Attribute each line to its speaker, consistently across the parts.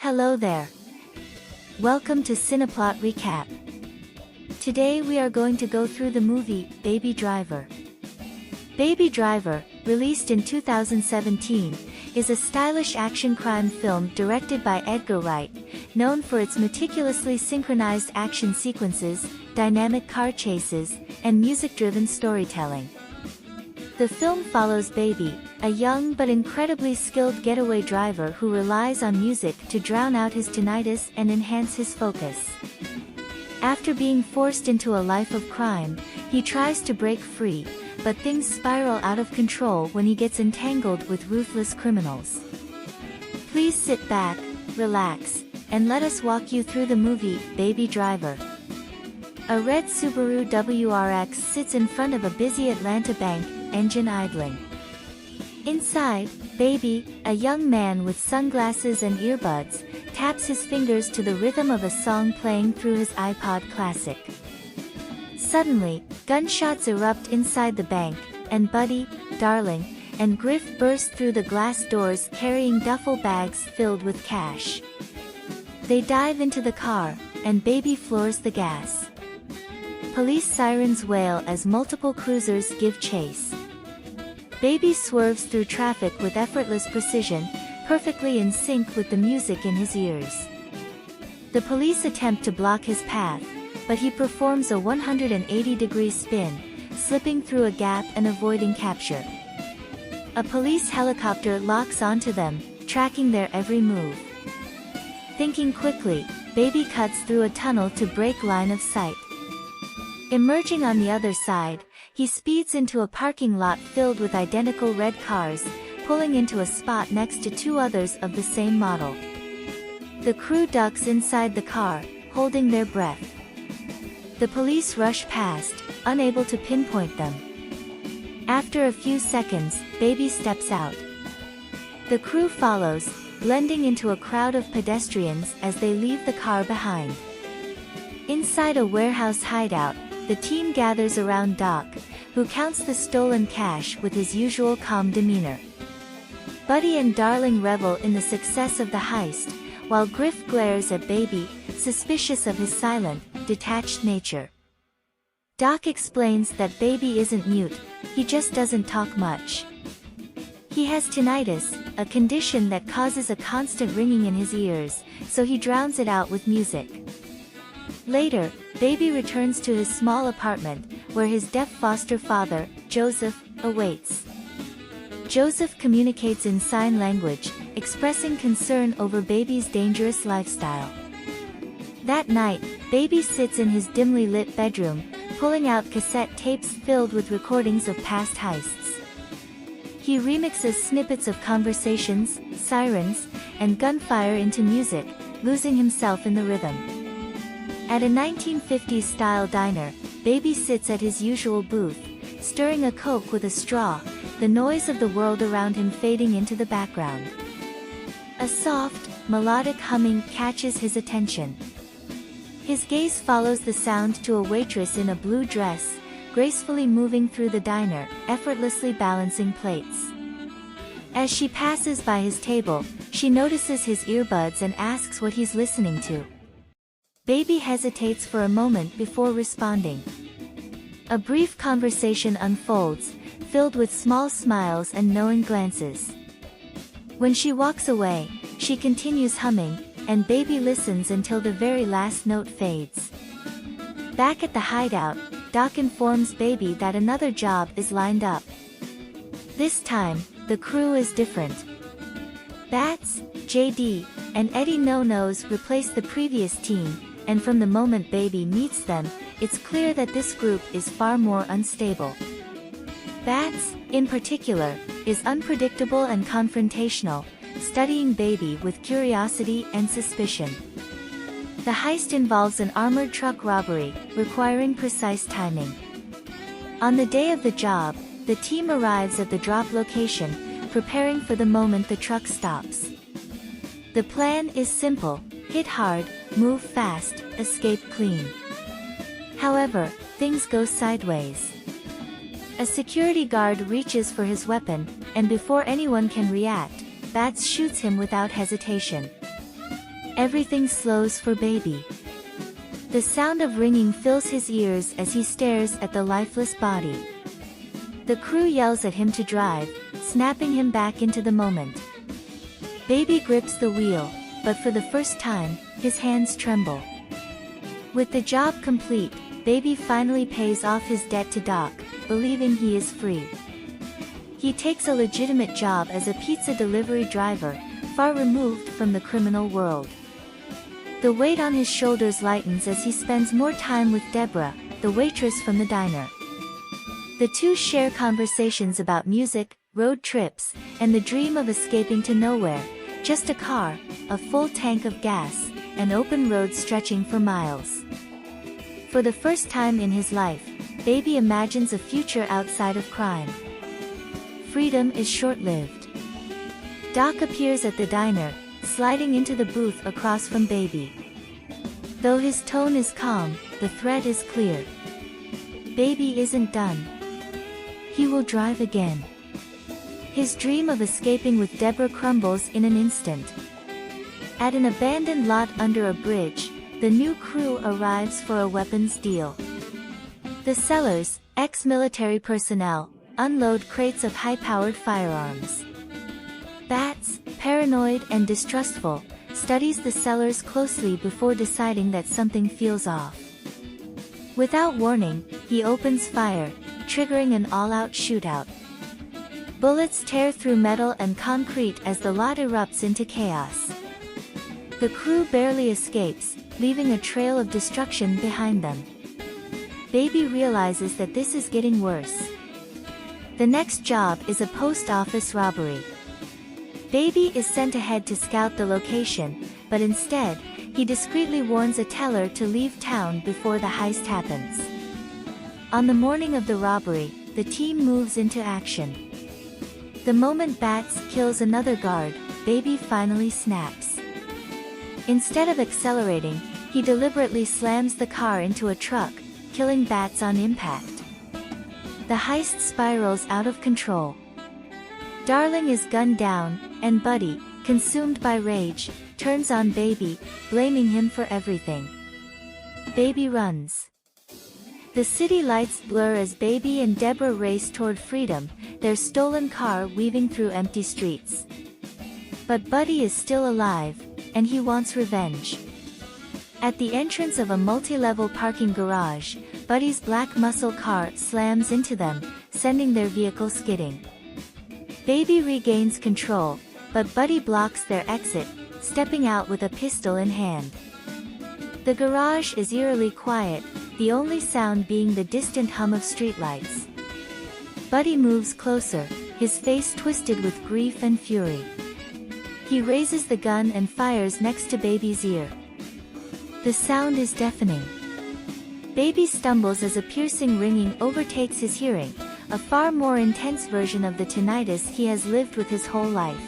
Speaker 1: Hello there. Welcome to Cineplot Recap. Today we are going to go through the movie, Baby Driver. Baby Driver, released in 2017, is a stylish action crime film directed by Edgar Wright, known for its meticulously synchronized action sequences, dynamic car chases, and music-driven storytelling. The film follows Baby, a young but incredibly skilled getaway driver who relies on music to drown out his tinnitus and enhance his focus. After being forced into a life of crime, he tries to break free, but things spiral out of control when he gets entangled with ruthless criminals. Please sit back, relax, and let us walk you through the movie, Baby Driver. A red Subaru WRX sits in front of a busy Atlanta bank, engine idling. Inside, Baby, a young man with sunglasses and earbuds, taps his fingers to the rhythm of a song playing through his iPod Classic. Suddenly, gunshots erupt inside the bank, and Buddy, Darling, and Griff burst through the glass doors carrying duffel bags filled with cash. They dive into the car, and Baby floors the gas. Police sirens wail as multiple cruisers give chase. Baby swerves through traffic with effortless precision, perfectly in sync with the music in his ears. The police attempt to block his path, but he performs a 180-degree spin, slipping through a gap and avoiding capture. A police helicopter locks onto them, tracking their every move. Thinking quickly, Baby cuts through a tunnel to break line of sight. Emerging on the other side, he speeds into a parking lot filled with identical red cars, pulling into a spot next to two others of the same model. The crew ducks inside the car, holding their breath. The police rush past, unable to pinpoint them. After a few seconds, Baby steps out. The crew follows, blending into a crowd of pedestrians as they leave the car behind. Inside a warehouse hideout, the team gathers around Doc, who counts the stolen cash with his usual calm demeanor. Buddy and Darling revel in the success of the heist, while Griff glares at Baby, suspicious of his silent, detached nature. Doc explains that Baby isn't mute, he just doesn't talk much. He has tinnitus, a condition that causes a constant ringing in his ears, so he drowns it out with music. Later, Baby returns to his small apartment, where his deaf foster father, Joseph, awaits. Joseph communicates in sign language, expressing concern over Baby's dangerous lifestyle. That night, Baby sits in his dimly lit bedroom, pulling out cassette tapes filled with recordings of past heists. He remixes snippets of conversations, sirens, and gunfire into music, losing himself in the rhythm. At a 1950s-style diner, Baby sits at his usual booth, stirring a Coke with a straw, the noise of the world around him fading into the background. A soft, melodic humming catches his attention. His gaze follows the sound to a waitress in a blue dress, gracefully moving through the diner, effortlessly balancing plates. As she passes by his table, she notices his earbuds and asks what he's listening to. Baby hesitates for a moment before responding. A brief conversation unfolds, filled with small smiles and knowing glances. When she walks away, she continues humming, and Baby listens until the very last note fades. Back at the hideout, Doc informs Baby that another job is lined up. This time, the crew is different. Bats, JD, and Eddie No-Nos replace the previous team, and from the moment Baby meets them, it's clear that this group is far more unstable. Bats, in particular, is unpredictable and confrontational, studying Baby with curiosity and suspicion. The heist involves an armored truck robbery, requiring precise timing. On the day of the job, the team arrives at the drop location, preparing for the moment the truck stops. The plan is simple: hit hard, move fast, escape clean. However, things go sideways. A security guard reaches for his weapon, and before anyone can react, Bats shoots him without hesitation. Everything slows for Baby. The sound of ringing fills his ears as he stares at the lifeless body. The crew yells at him to drive, snapping him back into the moment. Baby grips the wheel, but for the first time, his hands tremble. With the job complete, Baby finally pays off his debt to Doc, believing he is free. He takes a legitimate job as a pizza delivery driver, far removed from the criminal world. The weight on his shoulders lightens as he spends more time with Deborah, the waitress from the diner. The two share conversations about music, road trips, and the dream of escaping to nowhere, just a car, a full tank of gas, and open roads stretching for miles. For the first time in his life, Baby imagines a future outside of crime. Freedom is short-lived. Doc appears at the diner, sliding into the booth across from Baby. Though his tone is calm, the threat is clear. Baby isn't done. He will drive again. His dream of escaping with Deborah crumbles in an instant. At an abandoned lot under a bridge, the new crew arrives for a weapons deal. The sellers, ex-military personnel, unload crates of high-powered firearms. Bats, paranoid and distrustful, studies the sellers closely before deciding that something feels off. Without warning, he opens fire, triggering an all-out shootout. Bullets tear through metal and concrete as the lot erupts into chaos. The crew barely escapes, leaving a trail of destruction behind them. Baby realizes that this is getting worse. The next job is a post office robbery. Baby is sent ahead to scout the location, but instead, he discreetly warns a teller to leave town before the heist happens. On the morning of the robbery, the team moves into action. The moment Bats kills another guard, Baby finally snaps. Instead of accelerating, he deliberately slams the car into a truck, killing Bats on impact. The heist spirals out of control. Darling is gunned down, and Buddy, consumed by rage, turns on Baby, blaming him for everything. Baby runs. The city lights blur as Baby and Deborah race toward freedom, their stolen car weaving through empty streets. But Buddy is still alive, and he wants revenge. At the entrance of a multi-level parking garage, Buddy's black muscle car slams into them, sending their vehicle skidding. Baby regains control, but Buddy blocks their exit, stepping out with a pistol in hand. The garage is eerily quiet, the only sound being the distant hum of streetlights. Buddy moves closer, his face twisted with grief and fury. He raises the gun and fires next to Baby's ear. The sound is deafening. Baby stumbles as a piercing ringing overtakes his hearing, a far more intense version of the tinnitus he has lived with his whole life.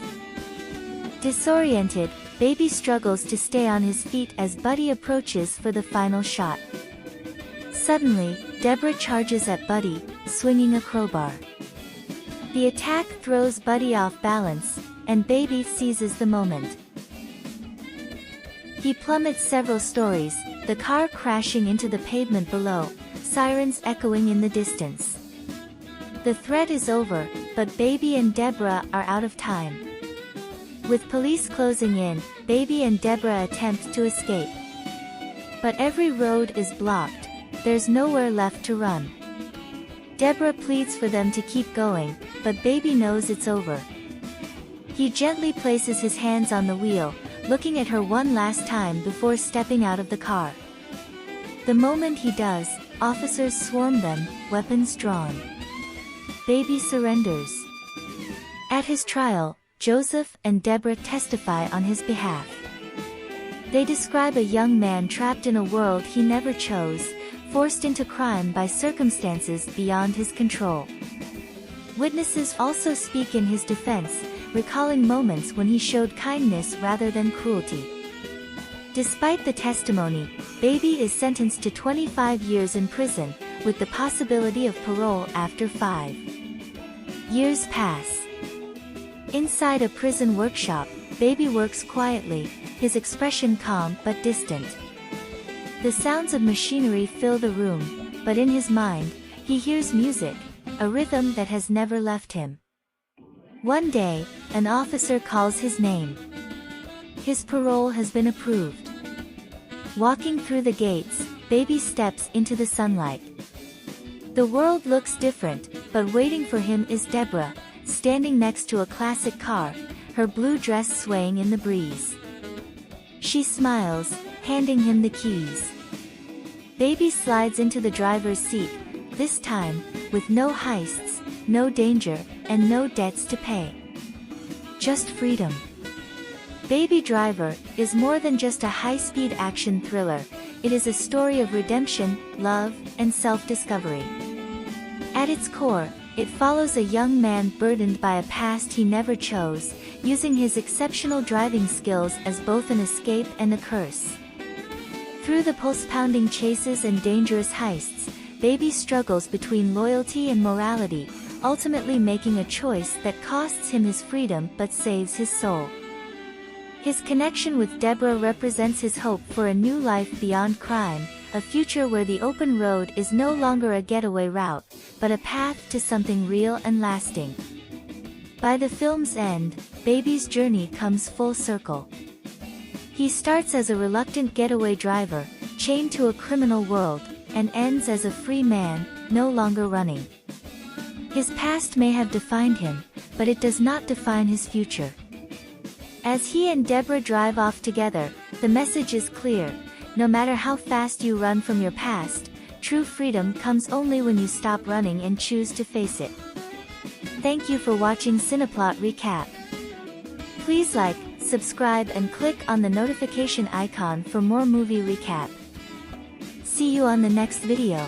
Speaker 1: Disoriented, Baby struggles to stay on his feet as Buddy approaches for the final shot. Suddenly, Deborah charges at Buddy, swinging a crowbar. The attack throws Buddy off balance, and Baby seizes the moment. He plummets several stories, the car crashing into the pavement below, sirens echoing in the distance. The threat is over, but Baby and Deborah are out of time. With police closing in, Baby and Deborah attempt to escape. But every road is blocked, there's nowhere left to run. Deborah pleads for them to keep going, but Baby knows it's over. He gently places his hands on the wheel, looking at her one last time before stepping out of the car. The moment he does, officers swarm them, weapons drawn. Baby surrenders. At his trial, Joseph and Deborah testify on his behalf. They describe a young man trapped in a world he never chose, forced into crime by circumstances beyond his control. Witnesses also speak in his defense, recalling moments when he showed kindness rather than cruelty. Despite the testimony, Baby is sentenced to 25 years in prison, with the possibility of parole after 5 years pass. Inside a prison workshop, Baby works quietly, his expression calm but distant. The sounds of machinery fill the room, but in his mind, he hears music, a rhythm that has never left him. One day, an officer calls his name. His parole has been approved. Walking through the gates, Baby steps into the sunlight. The world looks different, but waiting for him is Deborah, standing next to a classic car, her blue dress swaying in the breeze. She smiles, handing him the keys. Baby slides into the driver's seat, this time, with no heists, no danger, and no debts to pay. Just freedom. Baby Driver is more than just a high-speed action thriller, it is a story of redemption, love, and self-discovery. At its core, it follows a young man burdened by a past he never chose, using his exceptional driving skills as both an escape and a curse. Through the pulse-pounding chases and dangerous heists, Baby struggles between loyalty and morality, ultimately making a choice that costs him his freedom but saves his soul. His connection with Deborah represents his hope for a new life beyond crime, a future where the open road is no longer a getaway route, but a path to something real and lasting. By the film's end, Baby's journey comes full circle. He starts as a reluctant getaway driver, chained to a criminal world, and ends as a free man, no longer running. His past may have defined him, but it does not define his future. As he and Deborah drive off together, the message is clear: no matter how fast you run from your past, true freedom comes only when you stop running and choose to face it. Thank you for watching Cineplot Recap. Please like, subscribe and click on the notification icon for more movie recap. See you on the next video.